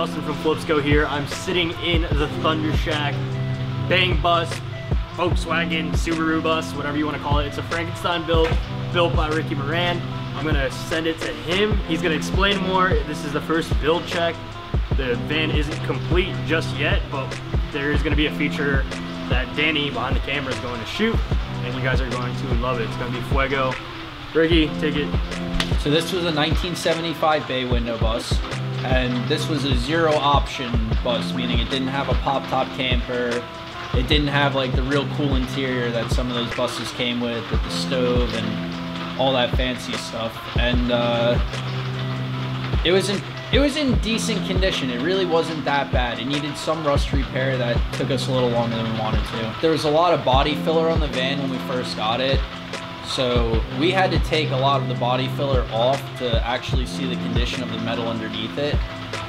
Justin from FLIPZCO here. I'm sitting in the THUNDERSHACK Bang Bus, Volkswagen, Subaru bus, whatever you want to call it. It's a Frankenstein built by Ricky Moran. I'm gonna send it to him. He's gonna explain more. This is the first build check. The van isn't complete just yet, but there is gonna be a feature that Danny behind the camera is going to shoot, and you guys are going to love it. It's gonna be fuego. Ricky, take it. So this was a 1975 bay window bus, and this was a zero option bus, meaning it didn't have a pop top camper. It didn't have like the real cool interior that some of those buses came with the stove and all that fancy stuff. And it was in decent condition. It really wasn't that bad. It needed some rust repair that took us a little longer than we wanted to. There was a lot of body filler on the van when we first got it, so we had to take a lot of the body filler off to actually see the condition of the metal underneath it.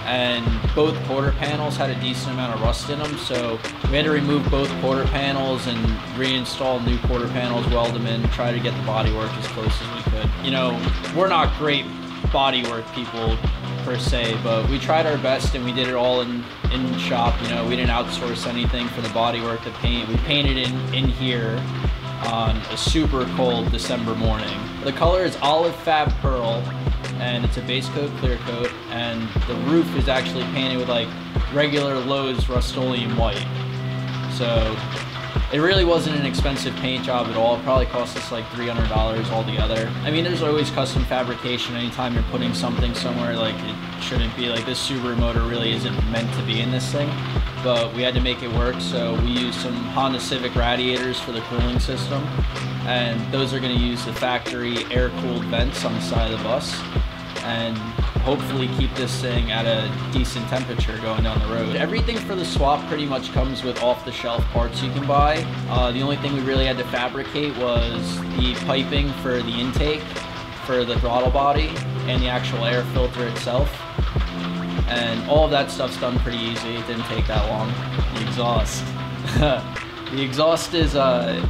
And both quarter panels had a decent amount of rust in them, so we had to remove both quarter panels and reinstall new quarter panels, weld them in, try to get the bodywork as close as we could. You know, we're not great bodywork people per se, but we tried our best and we did it all in shop. You know, we didn't outsource anything for the bodywork. The paint, we painted in here on a super cold December morning. The color is olive fab pearl, and it's a base coat clear coat, and the roof is actually painted with like regular Lowe's Rust-Oleum white. So it really wasn't an expensive paint job at all. It probably cost us like $300 altogether. I mean, there's always custom fabrication anytime you're putting something somewhere. Like, it shouldn't be like this Subaru motor really isn't meant to be in this thing, but we had to make it work. So we used some Honda Civic radiators for the cooling system, and those are going to use the factory air-cooled vents on the side of the bus, and hopefully keep this thing at a decent temperature going down the road. Everything for the swap pretty much comes with off-the-shelf parts you can buy. The only thing we really had to fabricate was the piping for the intake for the throttle body and the actual air filter itself. And all of that stuff's done pretty easy. It didn't take that long. The exhaust. The exhaust is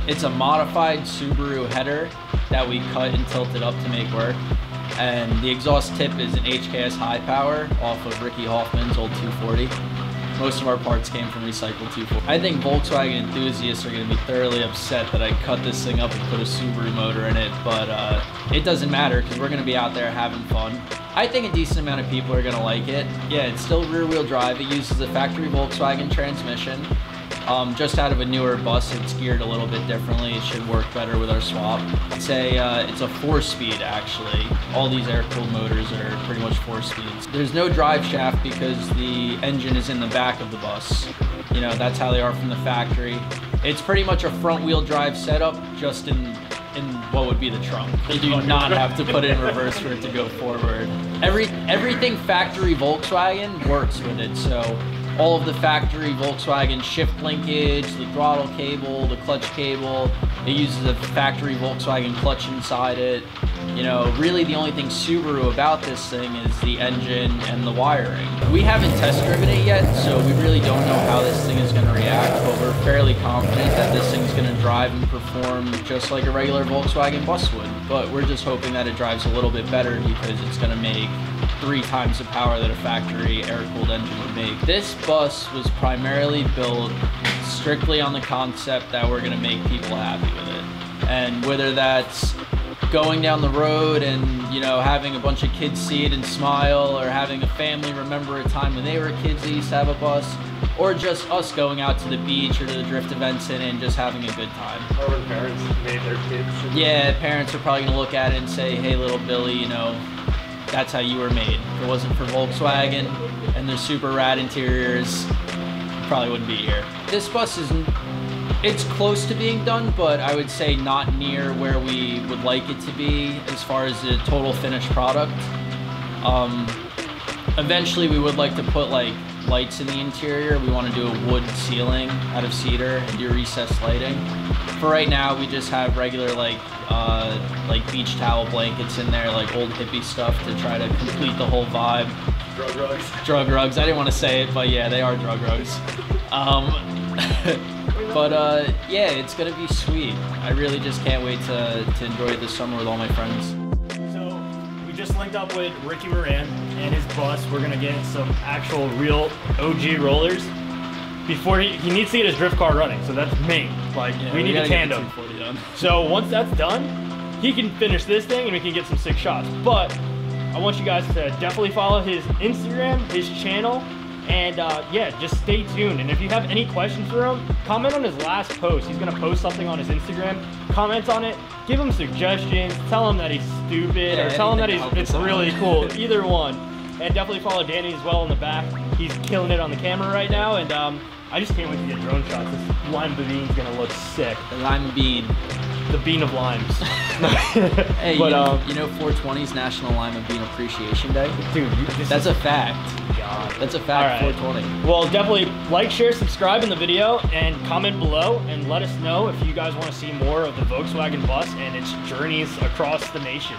it's a modified Subaru header that we cut and tilted up to make work. And the exhaust tip is an HKS high power off of Ricky HOFMANN's old 240. Most of our parts came from recycled 240. I think Volkswagen enthusiasts are going to be thoroughly upset that I cut this thing up and put a Subaru motor in it, but it doesn't matter because we're going to be out there having fun. I think a decent amount of people are going to like it. Yeah, it's still rear-wheel drive. It uses a factory Volkswagen transmission. Just out of a newer bus, it's geared a little bit differently. It should work better with our swap. It's a 4-speed actually. All these air-cooled motors are pretty much 4 speeds. There's no drive shaft because the engine is in the back of the bus. You know, that's how they are from the factory. It's pretty much a front-wheel drive setup, just in what would be the trunk. They do not have to put it in reverse for it to go forward. Everything factory Volkswagen works with it, so all of the factory Volkswagen shift linkage, the throttle cable, the clutch cable, it uses a factory Volkswagen clutch inside it. You know, really the only thing Subaru about this thing is the engine and the wiring. We haven't test driven it yet, so we really don't know how this thing is going to react, but we're fairly confident that this thing's going to drive and perform just like a regular Volkswagen bus would. But we're just hoping that it drives a little bit better because it's going to make 3 times the power that a factory air-cooled engine would make. This bus was primarily built strictly on the concept that we're going to make people happy with it. And whether that's going down the road and, you know, having a bunch of kids see it and smile, or having a family remember a time when they were kids that used to have a bus, or just us going out to the beach or to the drift events and just having a good time. Or when parents made their kids. Yeah, parents are probably going to look at it and say, hey, little Billy, you know, that's how you were made. If it wasn't for Volkswagen and their super rad interiors, you probably wouldn't be here. This bus it's close to being done, but I would say not near where we would like it to be as far as the total finished product. Eventually we would like to put like lights in the interior. We want to do a wood ceiling out of cedar and do recessed lighting. For right now, we just have regular like beach towel blankets in there, like old hippie stuff to try to complete the whole vibe. Drug rugs. Drug rugs. I didn't want to say it, but yeah, they are drug rugs. But yeah, it's gonna be sweet. I really just can't wait to enjoy it this summer with all my friends. So we just linked up with Ricky Moran, and his bus, we're gonna get some actual real OG rollers. Before he needs to get his drift car running, so that's main. Like, yeah, we need a tandem. So once that's done, he can finish this thing and we can get some sick shots. But I want you guys to definitely follow his Instagram, his channel, and yeah, just stay tuned. And if you have any questions for him, comment on his last post. He's gonna post something on his Instagram. Comment on it, give him suggestions, tell him that he's stupid, or tell him that it's really cool. Either one. And definitely follow Danny as well in the back. He's killing it on the camera right now, and I just can't wait to get drone shots. This lime bean is gonna look sick. The lime bean. The bean of limes. Hey, but, you know 420's National Lime and Bean Appreciation Day? Dude, that's a fact. God. That's a fact, right. 420. Well, definitely like, share, subscribe in the video, and comment below, and let us know if you guys want to see more of the Volkswagen bus and its journeys across the nation.